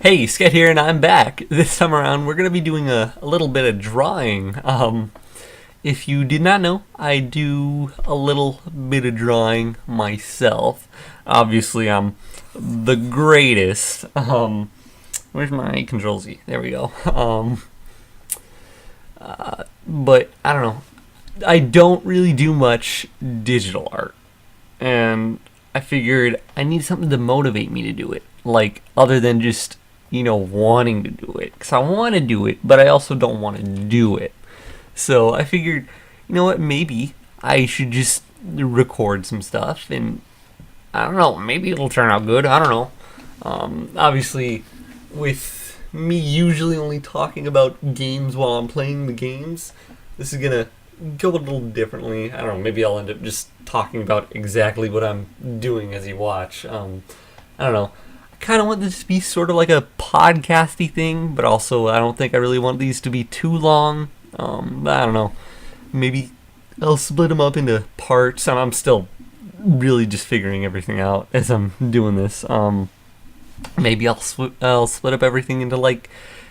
Hey, Sket here, and I'm back. This time around, we're going to be doing a little bit of drawing. If you did not know, I do a little bit of drawing myself. Obviously, I'm the greatest. Where's my Control Z? There we go. But I don't know. I don't really do much digital art, and I figured I need something to motivate me to do it. Like, other than just wanting to do it, because I want to do it, but I also don't want to do it. So I figured, you know what, maybe I should just record some stuff, and I don't know, maybe it'll turn out good. I don't know. Obviously, with me usually only talking about games while I'm playing the games, this is gonna go a little differently. I don't know, maybe I'll end up just talking about exactly what I'm doing as you watch. I don't know. Kind of want this to be sort of like a podcasty thing, but also I don't think I really want these to be too long. I don't know. Maybe I'll split them up into parts. I'm still really just figuring everything out as I'm doing this. Maybe I'll split up everything into, like,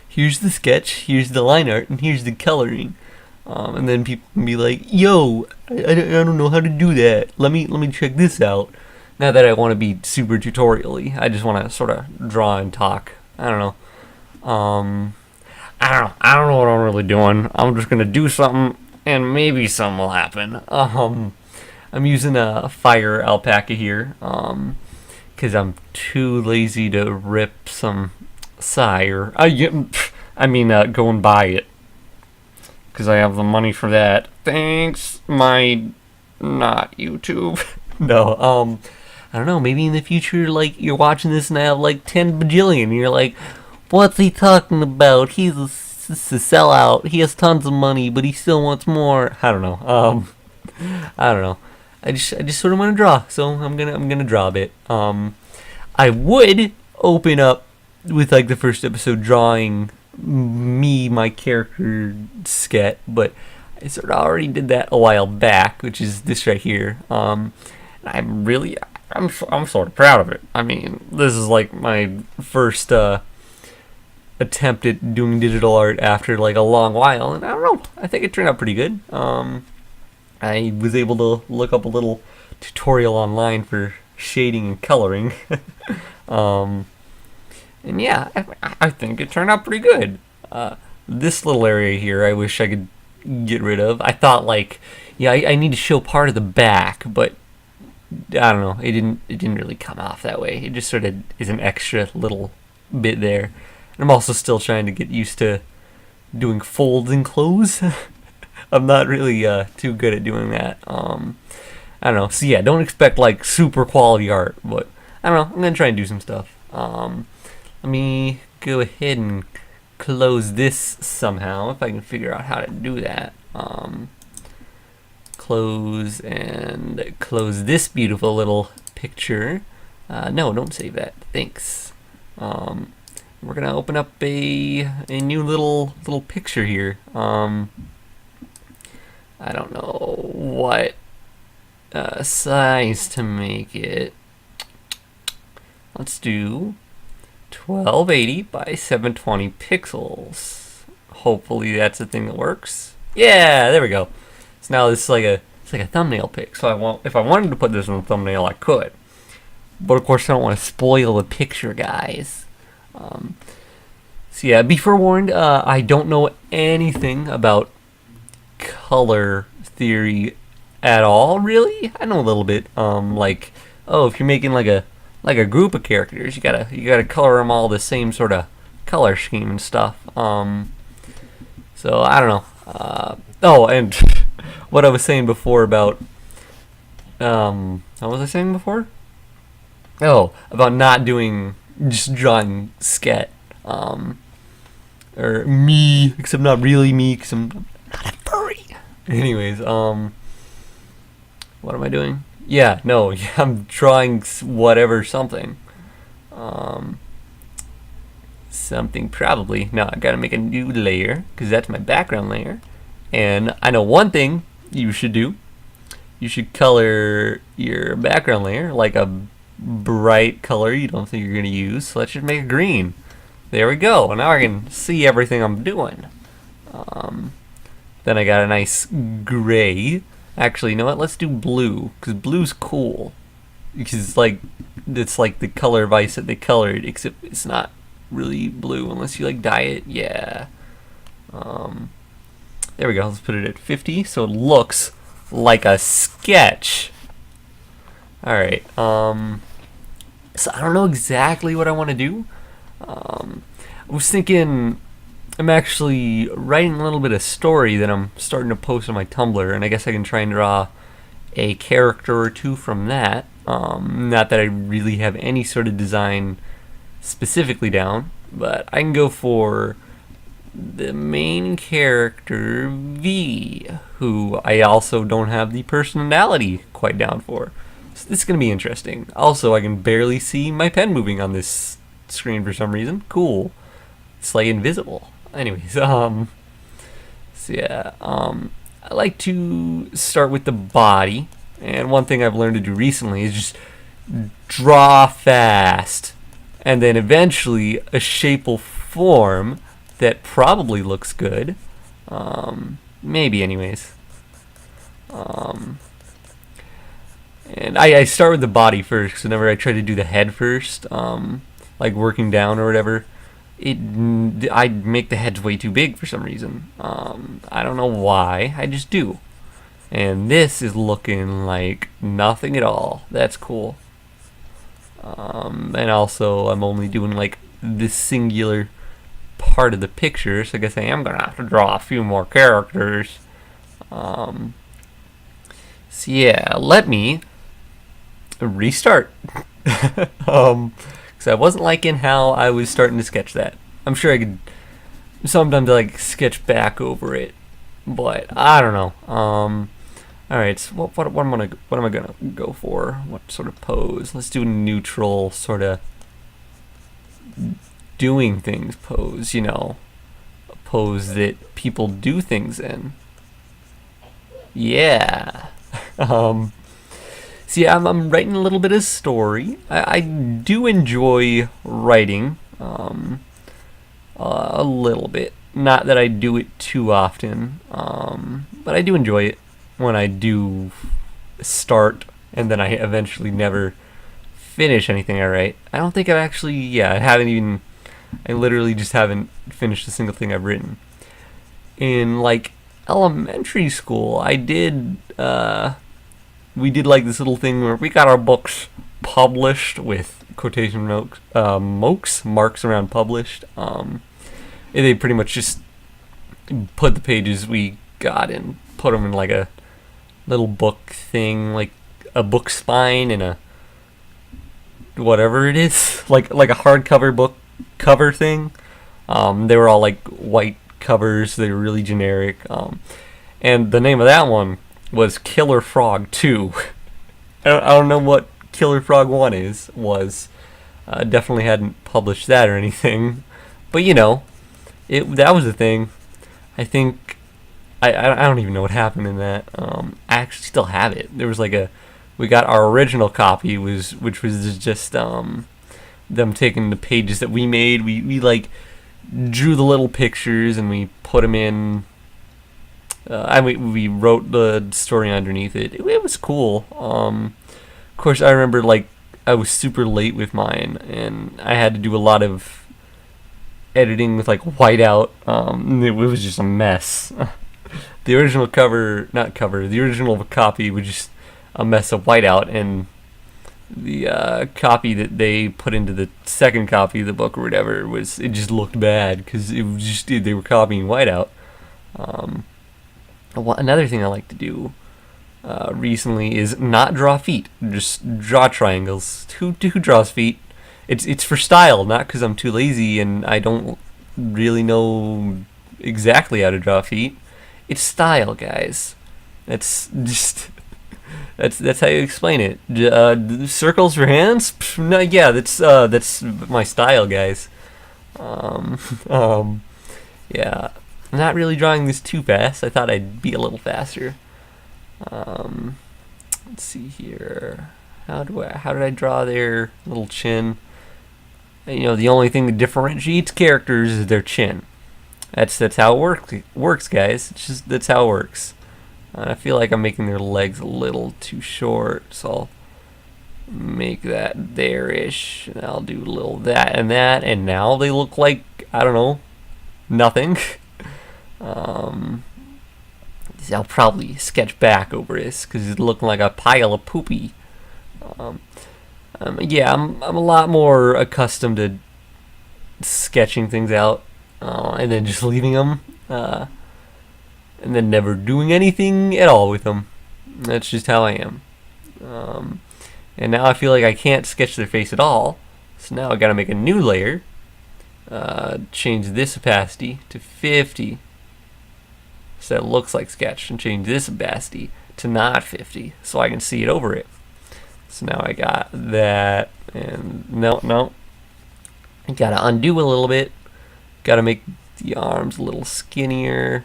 here's the sketch, here's the line art, and here's the coloring. And then people can be like, yo, I don't know how to do that. Let me check this out. Not that I want to be super tutorial-y. I just want to sort of draw and talk. I don't know. I don't know what I'm really doing. I'm just gonna do something, and maybe something will happen. I'm using a fire alpaca here, because I'm too lazy to rip some sire. Go and buy it, because I have the money for that. Thanks, not YouTube. No, I don't know, maybe in the future, like, you're watching this and I have, like, 10 bajillion, and you're like, what's he talking about? He's a sellout. He has tons of money, but he still wants more. I don't know. I don't know. I just sort of want to draw, so I'm gonna draw a bit. I would open up with, like, the first episode drawing me, my character, Sket, but I sort of already did that a while back, which is this right here. I'm sort of proud of it. I mean, this is like my first attempt at doing digital art after, like, a long while, and I don't know, I think it turned out pretty good. I was able to look up a little tutorial online for shading and coloring. And yeah, I think it turned out pretty good. This little area here I wish I could get rid of. I thought, like, yeah, I need to show part of the back, but I don't know, it didn't really come off that way. It just sort of is an extra little bit there. And I'm also still trying to get used to doing folds in clothes. I'm not really too good at doing that. I don't know. So yeah, don't expect, like, super quality art, but I don't know, I'm gonna try and do some stuff. Let me go ahead and close this somehow, if I can figure out how to do that. Close and close this beautiful little picture. No, don't save that. Thanks. We're gonna open up a new little picture here. I don't know what size to make it. Let's do 1280 by 720 pixels. Hopefully that's the thing that works. Yeah, there we go. So now this is like a thumbnail pic. So if I wanted to put this in the thumbnail, I could. But of course I don't want to spoil the picture, guys. So yeah, be forewarned, I don't know anything about color theory at all, really. I know a little bit. Like, oh, if you're making like a group of characters, you gotta color them all the same sort of color scheme and stuff. So I don't know. Oh, and what I was saying before about what was I saying before? Oh, about not doing, just drawing Sket, or me, except not really me, because I'm not a furry. Anyways, what am I doing? Yeah, no, yeah, I'm drawing whatever, something. Something probably. No, I gotta make a new layer, because that's my background layer. And I know one thing you should do. You should color your background layer like a bright color you don't think you're gonna use. So let's just make it green. There we go. Now I can see everything I'm doing. Then I got a nice gray. Actually, you know what? Let's do blue, because blue's cool. Because it's like the color of ice that they colored, except it's not really blue unless you like dye it. Yeah. There we go. Let's put it at 50, so it looks like a sketch. All right. So I don't know exactly what I want to do. I was thinking I'm actually writing a little bit of story that I'm starting to post on my Tumblr, and I guess I can try and draw a character or two from that. Not that I really have any sort of design specifically down, but I can go for the main character V, who I also don't have the personality quite down for. So this is going to be interesting. Also, I can barely see my pen moving on this screen for some reason. Cool. It's like invisible. Anyways, so yeah, I like to start with the body, and one thing I've learned to do recently is just draw fast, and then eventually a shape will form that probably looks good. Maybe anyways. And I start with the body first, because whenever I try to do the head first, like working down or whatever, I make the heads way too big for some reason. I don't know why, I just do. And this is looking like nothing at all. That's cool. And also, I'm only doing like this singular part of the picture, so I guess I am gonna have to draw a few more characters. So yeah, let me restart. Because I wasn't liking how I was starting to sketch that. I'm sure I could sometimes like sketch back over it, but I don't know. All right, so what am I gonna go for? What sort of pose? Let's do a neutral sort of doing things pose. You know, a pose that people do things in. Yeah. See, I'm writing a little bit of story. I do enjoy writing a little bit. Not that I do it too often, but I do enjoy it when I do start and then I eventually never finish anything I write. I don't think I've actually, I literally just haven't finished a single thing I've written. In like elementary school, we did like this little thing where we got our books published with quotation marks around published. And they pretty much just put the pages we got and put them in like a little book thing, like a book spine and a whatever it is, like a hardcover book cover thing. They were all like white covers. They were really generic. And the name of that one was Killer Frog 2. I don't know what Killer Frog 1 was. Definitely hadn't published that or anything. But you know, that was a thing. I think I don't even know what happened in that. I actually still have it. There was we got our original copy which was just them taking the pages that we made. We like drew the little pictures and we put them in. We wrote the story underneath it. It was cool. Of course, I remember I was super late with mine, and I had to do a lot of editing with whiteout. It was just a mess. The original the original copy was just a mess of whiteout, and the copy that they put into the second copy of the book or whatever it just looked bad because it was just they were copying whiteout. Another thing I like to do recently is not draw feet, just draw triangles. Who draws feet? It's for style, not because I'm too lazy and I don't really know exactly how to draw feet. It's style, guys. That's just that's how you explain it. Circles for hands? No, yeah, that's my style, guys. Yeah. I'm not really drawing this too fast. I thought I'd be a little faster. Let's see here. How did I draw their little chin? The only thing that differentiates characters is their chin. That's how it works, guys. That's how it works. I feel like I'm making their legs a little too short, so I'll make that there-ish, and I'll do a little that, and now they look like, I don't know, nothing. I'll probably sketch back over this because it's looking like a pile of poopy. Yeah, I'm a lot more accustomed to sketching things out and then just leaving them, and then never doing anything at all with them. That's just how I am. And now I feel like I can't sketch their face at all, so now I gotta make a new layer. Change this opacity to 50, so it looks like sketch, and change this opacity to not 50, so I can see it over it. So now I got that, and no, I gotta undo a little bit. Gotta make the arms a little skinnier.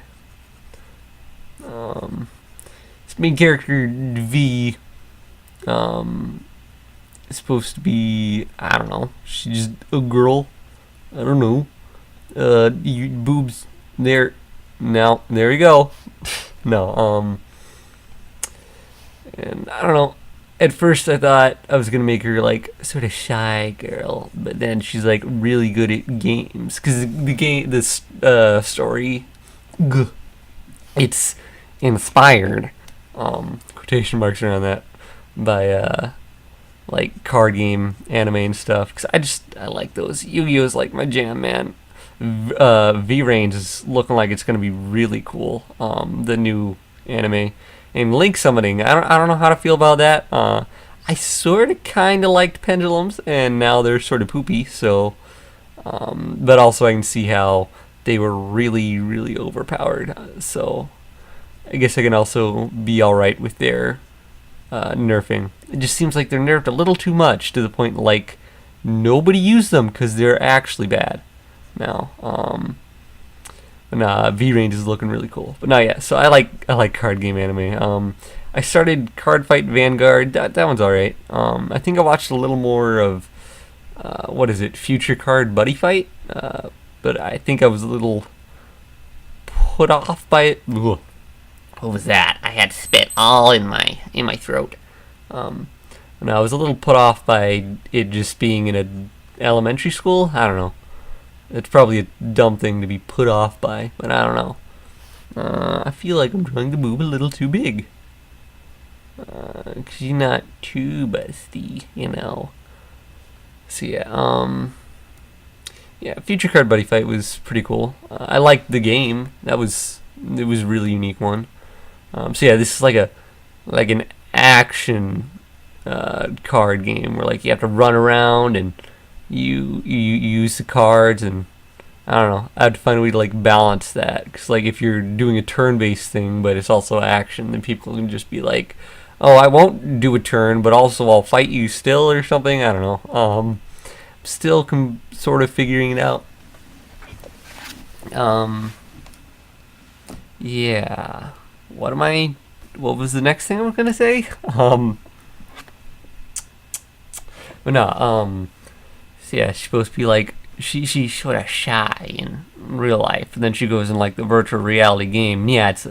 This main character V is supposed to be, I don't know, she's just a girl. I don't know. Boobs there. Now there you go. No, and I don't know. At first I thought I was gonna make her like sort of shy girl, but then she's like really good at games because this story, it's inspired, quotation marks around that, by like card game anime and stuff. Because I like those. Yu-Gi-Oh's like my jam, man. V-Range is looking like it's gonna be really cool. The new anime. And link summoning, I don't know how to feel about that. I sort of kind of liked pendulums, and now they're sort of poopy. So, but also I can see how they were really, really overpowered. So, I guess I can also be all right with their nerfing. It just seems like they're nerfed a little too much to the point like nobody used them because they're actually bad now. V-Range is looking really cool. But yeah, so I like card game anime. I started Card Fight Vanguard. That one's alright. I think I watched a little more of what is it, Future Card Buddy Fight. But I think I was a little put off by it. Ugh. What was that? I had spit all in my throat. And I was a little put off by it just being in an elementary school. I don't know. It's probably a dumb thing to be put off by, but I don't know. I feel like I'm drawing the boob a little too big. 'Cause you're not too busty, you know. So yeah, Future Card Buddy Fight was pretty cool. I liked the game. It was a really unique one. So yeah, this is like an action card game where like you have to run around and you use the cards, and I don't know. I have to find a way to like balance that, because like if you're doing a turn-based thing but it's also action, then people can just be like, "Oh, I won't do a turn, but also I'll fight you still," or something. I don't know. Still sort of figuring it out. Yeah. What was the next thing I was gonna say? But no. So yeah, she's supposed to be like she's sort of shy in real life, and then she goes in like the virtual reality game. Yeah, it's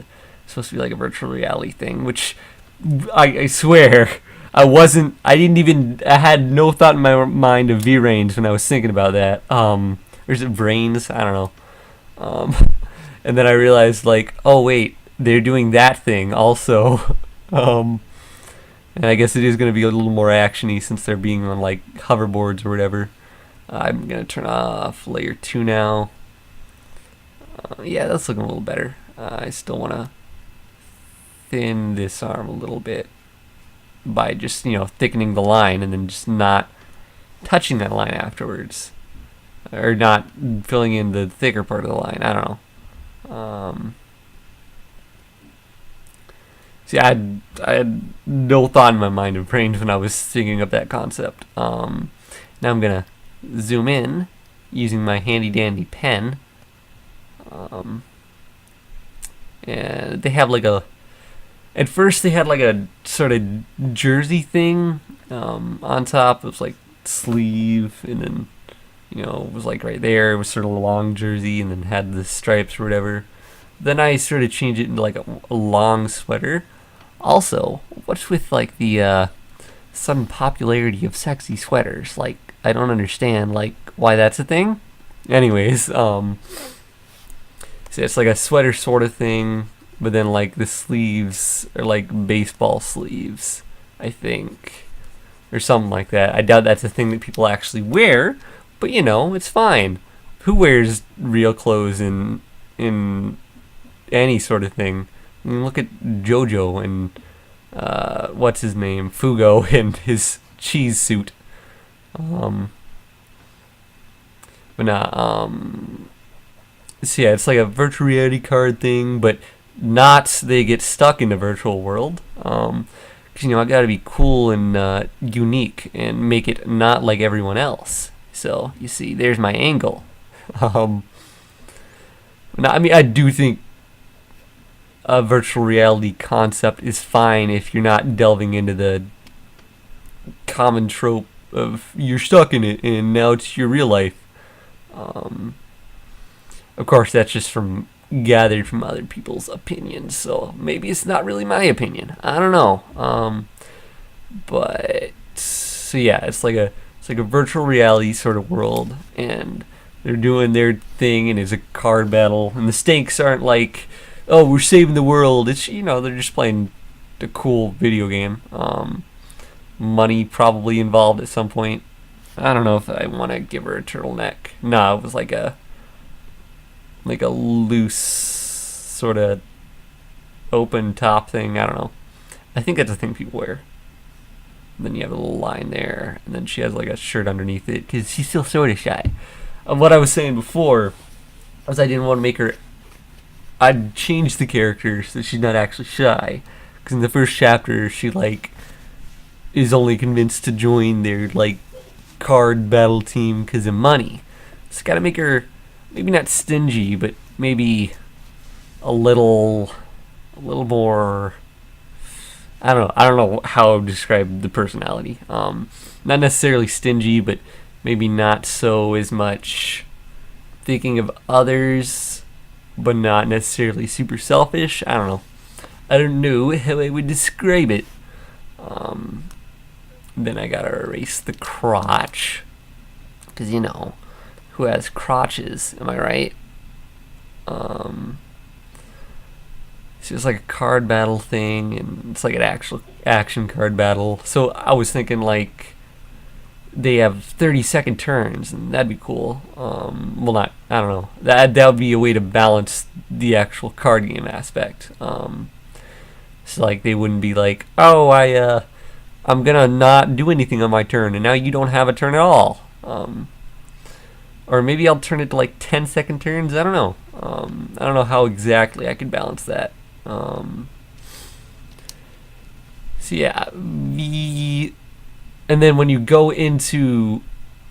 supposed to be like a virtual reality thing, which I swear I had no thought in my mind of V-Range when I was thinking about that. Or is it Brains? I don't know. And then I realized like, oh wait, they're doing that thing also. And I guess it is going to be a little more actiony since they're being on like hoverboards or whatever. I'm going to turn off layer 2 now. Yeah, that's looking a little better. I still want to thin this arm a little bit by just, thickening the line and then just not touching that line afterwards. Or not filling in the thicker part of the line. I don't know. See, I had no thought in my mind of brains when I was thinking of that concept. Now I'm going to zoom in using my handy dandy pen. And they have like at first they had like a sort of jersey thing on top. It was like sleeve, and then was like right there. It was sort of a long jersey and then had the stripes or whatever. Then I sort of changed it into like a long sweater. Also, what's with like the sudden popularity of sexy sweaters? Like, I don't understand like why that's a thing. Anyways, so it's like a sweater sort of thing, but then like the sleeves are like baseball sleeves, I think, or something like that. I doubt that's a thing that people actually wear, but it's fine. Who wears real clothes in any sort of thing? I mean, look at JoJo and what's his name, Fugo, and his cheese suit. But nah, so yeah, it's like a virtual reality card thing, but not they get stuck in the virtual world. Because I gotta be cool and unique and make it not like everyone else. So you see, there's my angle. Now, I mean, I do think a virtual reality concept is fine if you're not delving into the common trope of you're stuck in it and now it's your real life. Of course, that's just gathered from other people's opinions, so maybe it's not really my opinion. I don't know. But so yeah, it's like a virtual reality sort of world, and they're doing their thing, and it's a card battle, and the stakes aren't like, oh, we're saving the world. It's they're just playing a cool video game. Money probably involved at some point. I don't know if I want to give her a turtleneck. No, it was like a loose sort of open top thing. I don't know. I think that's a thing people wear. And then you have a little line there, and then she has like a shirt underneath it because she's still sort of shy. What I was saying before was I didn't want to make her. I'd change the character so she's not actually shy. Because in the first chapter, she like is only convinced to join their like card battle team because of money. Just gotta make her maybe not stingy, but maybe a little more. I don't know how I would describe the personality. Not necessarily stingy, but maybe not so as much thinking of others, but not necessarily super selfish. I don't know. I don't know how I would describe it. Then I gotta erase the crotch, because who has crotches? Am I right? So it's like a card battle thing, and it's like an actual action card battle. So I was thinking like they have 30-second turns, and that'd be cool. Well, not, I don't know. That would be a way to balance the actual card game aspect. So like they wouldn't be like, oh, I'm gonna not do anything on my turn, and now you don't have a turn at all. Or maybe I'll turn it to like 10-second turns. I don't know. I don't know how exactly I could balance that. So yeah, and then when you go into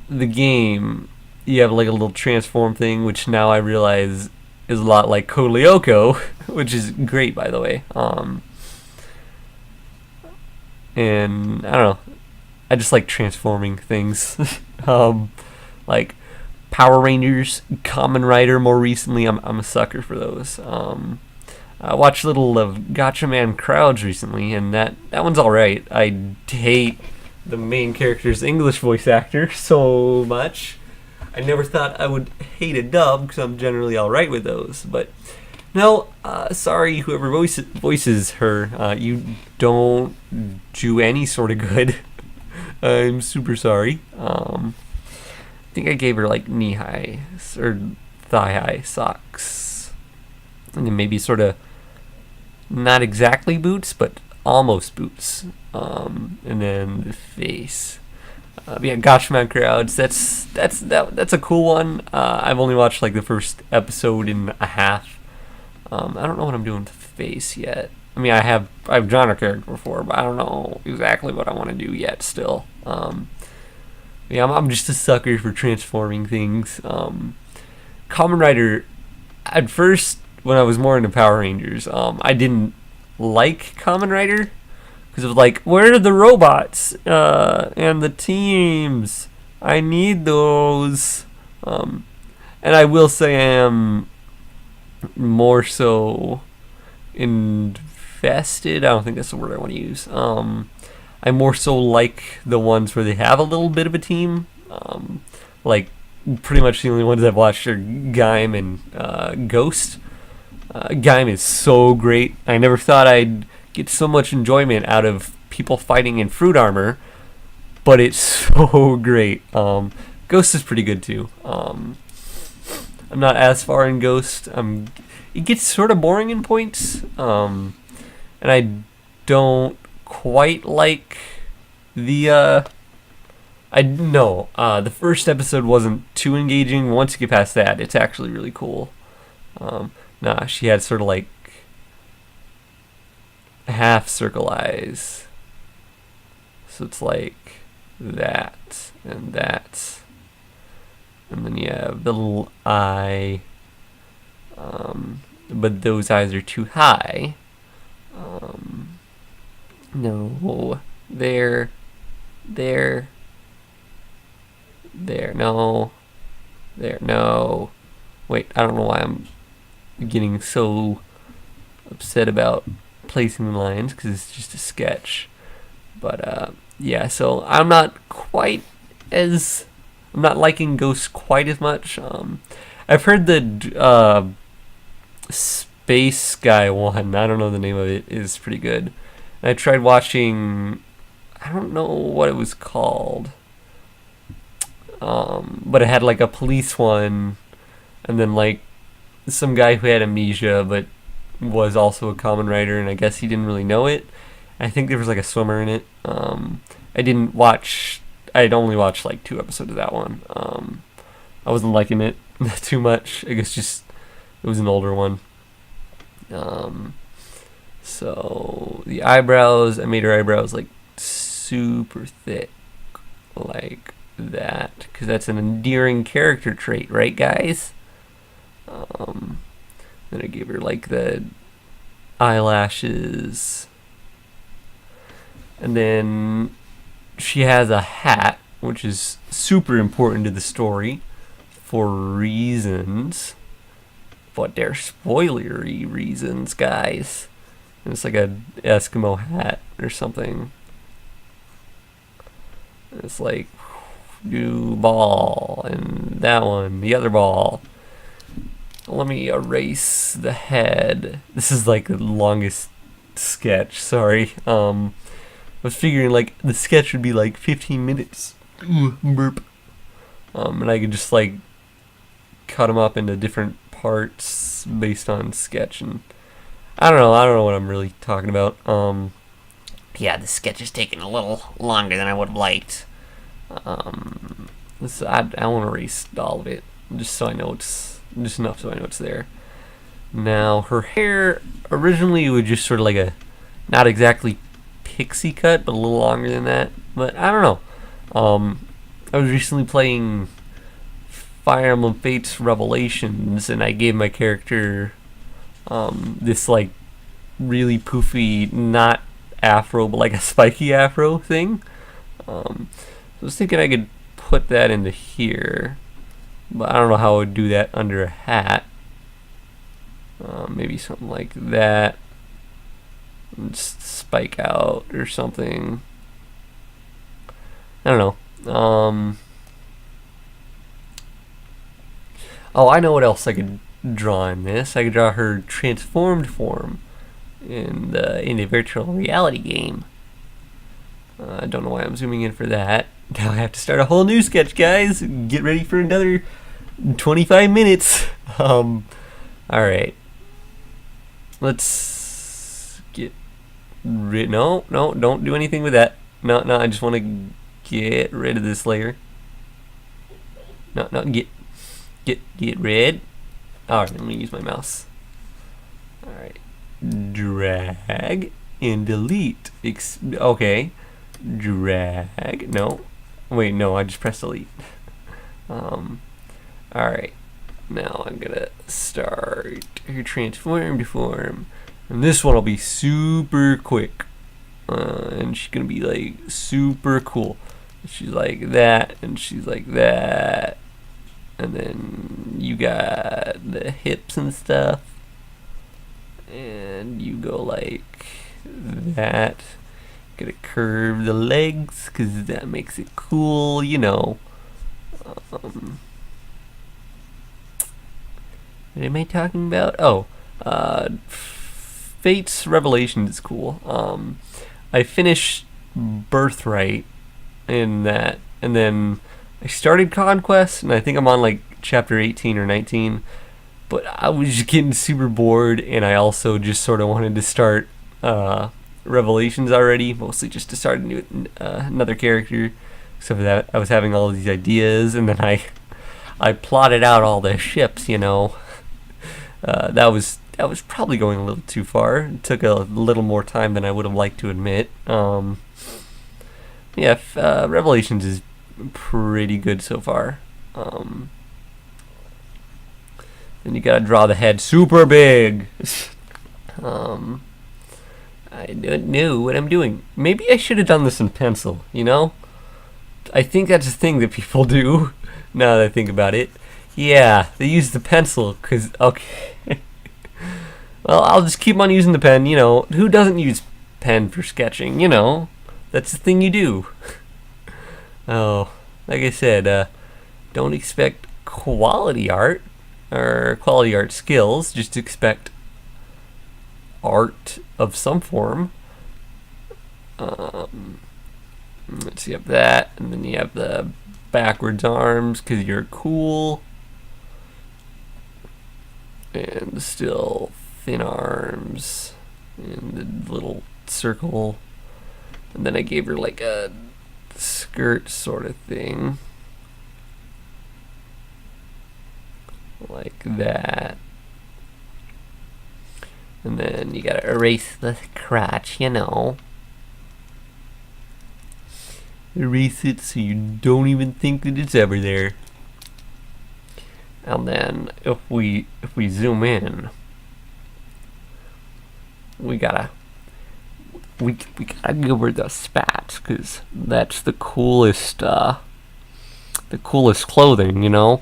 the game, you have like a little transform thing, which now I realize is a lot like Code Lyoko, which is great, by the way. And I don't know, I just like transforming things. Like Power Rangers, Kamen Rider. More recently, I'm a sucker for those. I watched a little of Gatchaman Crowds recently, and that one's all right. I hate the main character's English voice actor so much. I never thought I would hate a dub because I'm generally all right with those. But no, sorry, whoever voices her, you don't do any sort of good. I'm super sorry. I think I gave her like knee-high or thigh-high socks, and then maybe sort of not exactly boots, but almost boots. And then the face. Yeah, Gatchaman Crowds. That's a cool one. I've only watched like the first episode and a half. I don't know what I'm doing with the face yet. I mean, I've drawn a character before, but I don't know exactly what I want to do yet. Still. Yeah, I'm just a sucker for transforming things. Kamen Rider, at first, when I was more into Power Rangers, I didn't like Kamen Rider because it was like, where are the robots and the teams? I need those. And I will say I am more so invested. I don't think that's the word I want to use. I more so like the ones where they have a little bit of a team. Like pretty much the only ones I've watched are Gaim and Ghost. Gaim is so great. I never thought I'd get so much enjoyment out of people fighting in fruit armor, but it's so great. Ghost is pretty good too. I'm not as far in Ghost. It gets sort of boring in points, and I don't quite like the. The first episode wasn't too engaging. Once you get past that, it's actually really cool. She had sort of like half circle eyes, so it's like that and that, and then you have the little eye, but those eyes are too high. No, there, no, there, no. Wait, I don't know why I'm getting so upset about placing the lines, because it's just a sketch. But yeah, so I'm not liking Ghost quite as much. I've heard the Space Guy one, I don't know the name of it, is pretty good. And I tried watching, I don't know what it was called, but it had like a police one, and then like some guy who had amnesia but was also a common writer, and I guess he didn't really know it. I think there was like a swimmer in it. I'd only watched like 2 episodes of that one. I wasn't liking it too much. I guess just it was an older one. So the eyebrows, I made her eyebrows like super thick, like that, because that's an endearing character trait, right, guys? Then I gave her like the eyelashes, and then she has a hat, which is super important to the story for reasons, but they're spoilery reasons, guys. And it's like a Eskimo hat or something. And it's like new ball, and that one, the other ball. Let me erase the head. This is like the longest sketch, sorry. I was figuring like the sketch would be like 15 minutes. Burp. And I could just like cut them up into different parts based on sketch, and I don't know what I'm really talking about. Yeah, the sketch is taking a little longer than I would have liked. I want to erase all of it, just so I know just enough so I know it's there. Now, her hair originally was just sort of like a, not exactly pixie cut, but a little longer than that. But I don't know. I was recently playing Fire Emblem Fates Revelations, and I gave my character this like really poofy, not afro, but like a spiky afro thing. So I was thinking I could put that into here, but I don't know how I would do that under a hat. Maybe something like that. Just spike out or something. I don't know. Oh, I know what else I could draw in this. I could draw her transformed form in a virtual reality game. I don't know why I'm zooming in for that. Now I have to start a whole new sketch, guys. Get ready for another 25 minutes. Alright. Let's get rid... No, don't do anything with that. No, I just want to get rid of this layer. No, get rid. Alright, let me use my mouse. Alright. Drag and delete. Okay. Drag. No. Wait, no, I just pressed delete. Alright. Now I'm gonna start her transformed form. And this one will be super quick. And she's gonna be like super cool. She's like that, and she's like that. and then you got the hips and stuff, and you go like that. Gonna curve the legs because that makes it cool, you know. What am I talking about? Oh, Fate's Revelation is cool. I finished Birthright in that, and then I started Conquest, and I think I'm on like chapter 18 or 19. But I was just getting super bored, and I also just sort of wanted to start Revelations already, mostly just to start another character. Except for that, I was having all of these ideas, and then I plotted out all the ships. You know, that was probably going a little too far. It took a little more time than I would have liked to admit. Revelations is pretty good so far. Then you gotta draw the head super big. I don't know what I'm doing. Maybe I should have done this in pencil, you know? I think that's a thing that people do, now that I think about it. Yeah, they use the pencil, because, okay. Well, I'll just keep on using the pen, you know. Who doesn't use pen for sketching, you know? That's the thing you do. Oh, like I said, don't expect quality art, or quality art skills, just expect art of some form. Let's see, you have that, and then you have the backwards arms because you're cool, and still thin arms, and the little circle, and then I gave her like a skirt sort of thing, like that. And then you gotta erase the crotch, you know. Erase it so you don't even think that it's ever there. And then if we zoom in, we gotta go over the spats, because that's the coolest clothing, you know.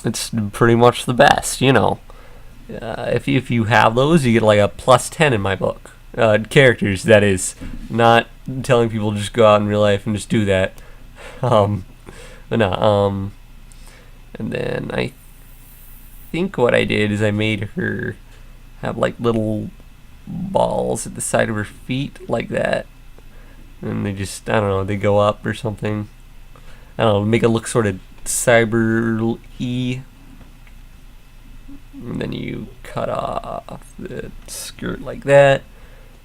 It's pretty much the best, you know. If you have those, you get like a +10 in my book. Characters, that is, not telling people to just go out in real life and just do that. And then I think what I did is I made her have like little balls at the side of her feet like that, and they just, I don't know, they go up or something. I don't know, make it look sort of cyber-y. And then you cut off the skirt like that,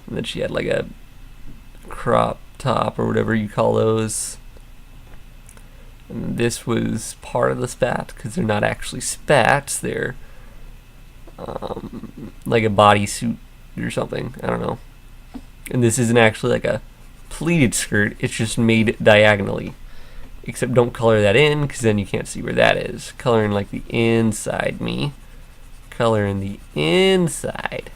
and then she had like a crop top or whatever you call those. And this was part of the spat, because they're not actually spats, they're like a bodysuit or something, I don't know. And this isn't actually like a pleated skirt, it's just made diagonally. Except don't color that in, because then you can't see where that is. Color in like the inside me. Color in the inside.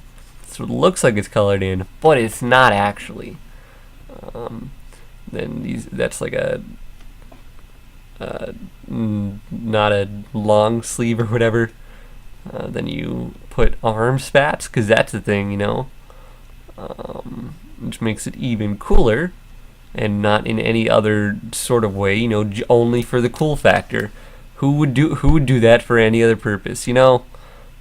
So it looks like it's colored in, but it's not actually. Then that's like a not a long sleeve or whatever. Then you put arm spats, because that's the thing, you know, which makes it even cooler, and not in any other sort of way, you know, only for the cool factor. Who would do that for any other purpose, you know?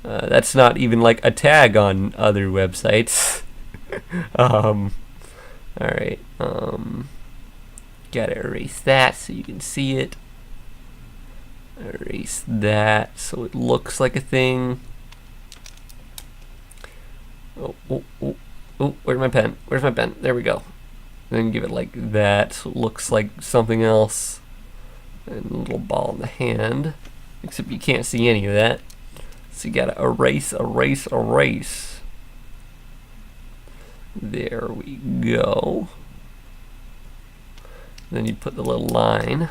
That's not even like a tag on other websites. Alright, gotta erase that so you can see it. Erase that so it looks like a thing. Oh, where's my pen? Where's my pen? There we go. Then give it like that so it looks like something else. And a little ball in the hand. Except you can't see any of that. So you gotta erase. There we go. Then you put the little line.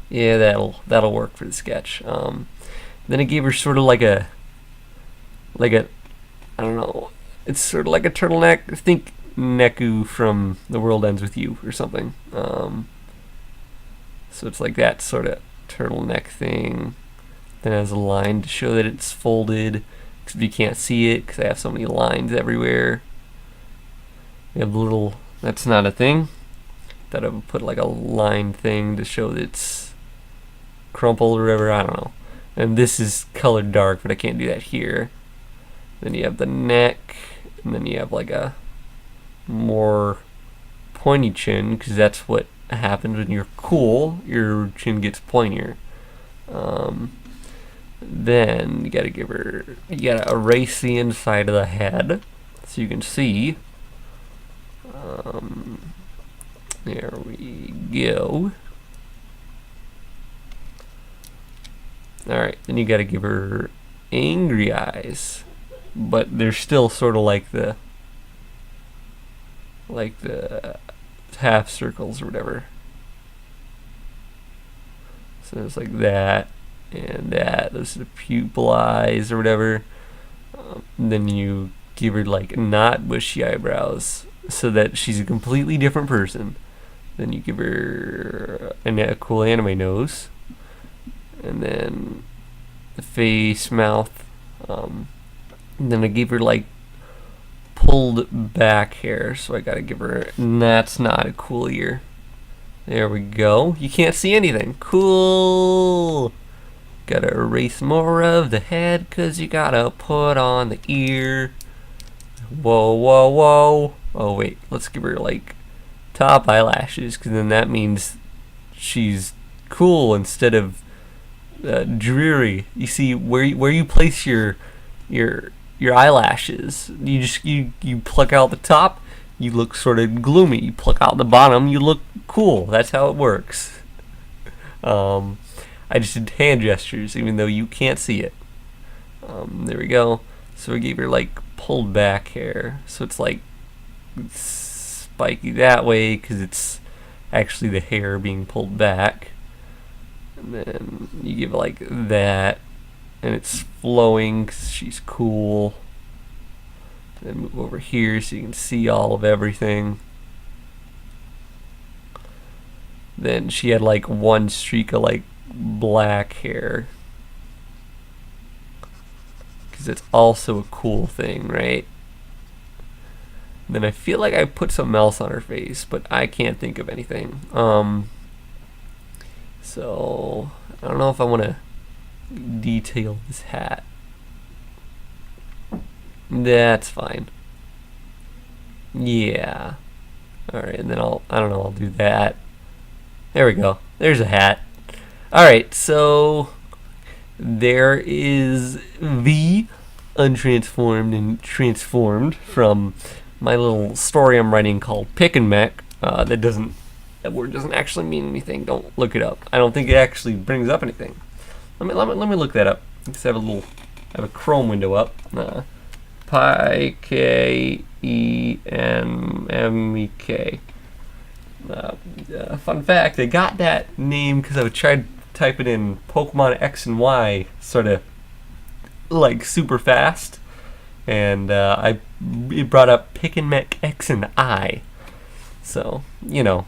Yeah, that'll work for the sketch. Then I gave her sort of like a I don't know. It's sort of like a turtleneck. Think Neku from The World Ends With You or something. So it's like that sort of turtleneck thing. Then it has a line to show that it's folded, because you can't see it because I have so many lines everywhere. We have the little, that's not a thing. That I would put like a line thing to show that it's crumpled or whatever, I don't know. And this is colored dark, but I can't do that here. Then you have the neck, and then you have like a more pointy chin, because that's what happens when you're cool. Your chin gets pointier. Then you gotta erase the inside of the head so you can see. There we go. Alright, then you gotta give her angry eyes, but they're still sort of like the half circles or whatever. So it's like that and that. Those are the pupil eyes or whatever. Then you give her like not bushy eyebrows so that she's a completely different person. Then you give her a cool anime nose, and then the face, mouth. And then I gave her like pulled back hair, so I gotta give her. And that's not a cool ear. There we go. You can't see anything. Cool. Gotta erase more of the head because you gotta put on the ear. Whoa, whoa, whoa. Oh wait, let's give her like top eyelashes, because then that means she's cool instead of dreary. You see where you place your eyelashes. You pluck out the top, you look sort of gloomy. You pluck out the bottom, you look cool. That's how it works. I just did hand gestures, even though you can't see it. There we go. So we gave her like pulled back hair, so it's like spiky that way because it's actually the hair being pulled back. And then you give it like that, and it's flowing because she's cool. Then move over here so you can see all of everything. Then she had like one streak of like black hair, because it's also a cool thing, right? Then I feel like I put something else on her face, but I can't think of anything. So I don't know if I want to detail this hat. That's fine. Yeah. Alright, and then I'll do that. There we go. There's a hat. Alright, so there is the untransformed and transformed from my little story I'm writing called Pick and Mech. That word doesn't actually mean anything. Don't look it up. I don't think it actually brings up anything. Let me look that up. Let's have a Chrome window up. P-K-E-N-M-E-K. Fun fact, I got that name because I would try to type it in Pokemon X and Y sort of like super fast, and it brought up Pick and Mech X and I. So, you know,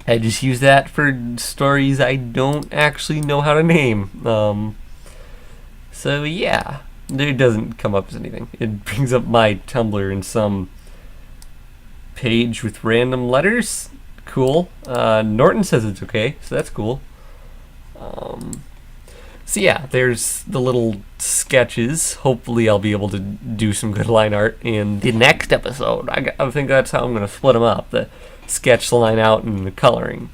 I just use that for stories I don't actually know how to name. So yeah, it doesn't come up as anything. It brings up my Tumblr in some page with random letters. Cool. Norton says it's okay, so that's cool. So yeah, there's the little sketches. Hopefully I'll be able to do some good line art in the next episode. I think that's how I'm going to split them up. The sketch, the line out, and the coloring.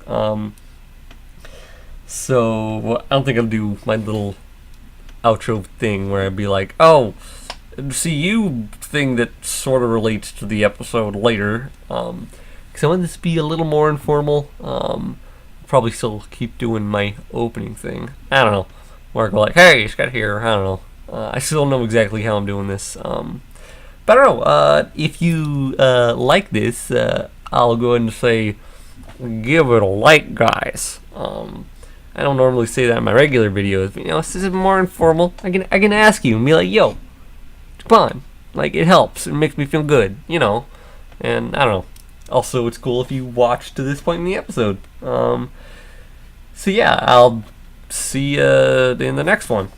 So I don't think I'll do my little outro thing where I'd be like, oh, see you thing that sort of relates to the episode later. Because I want this to be a little more informal. Probably still keep doing my opening thing. I don't know. Where I go like, hey, Sket here. I don't know. I still don't know exactly how I'm doing this. But I don't know. If you like this, I'll go ahead and say, give it a like, guys. I don't normally say that in my regular videos, but, you know, this is more informal. I can ask you and be like, yo, come on. Like, it helps. It makes me feel good, you know. And I don't know. Also, it's cool if you watch to this point in the episode. So yeah, I'll see you in the next one.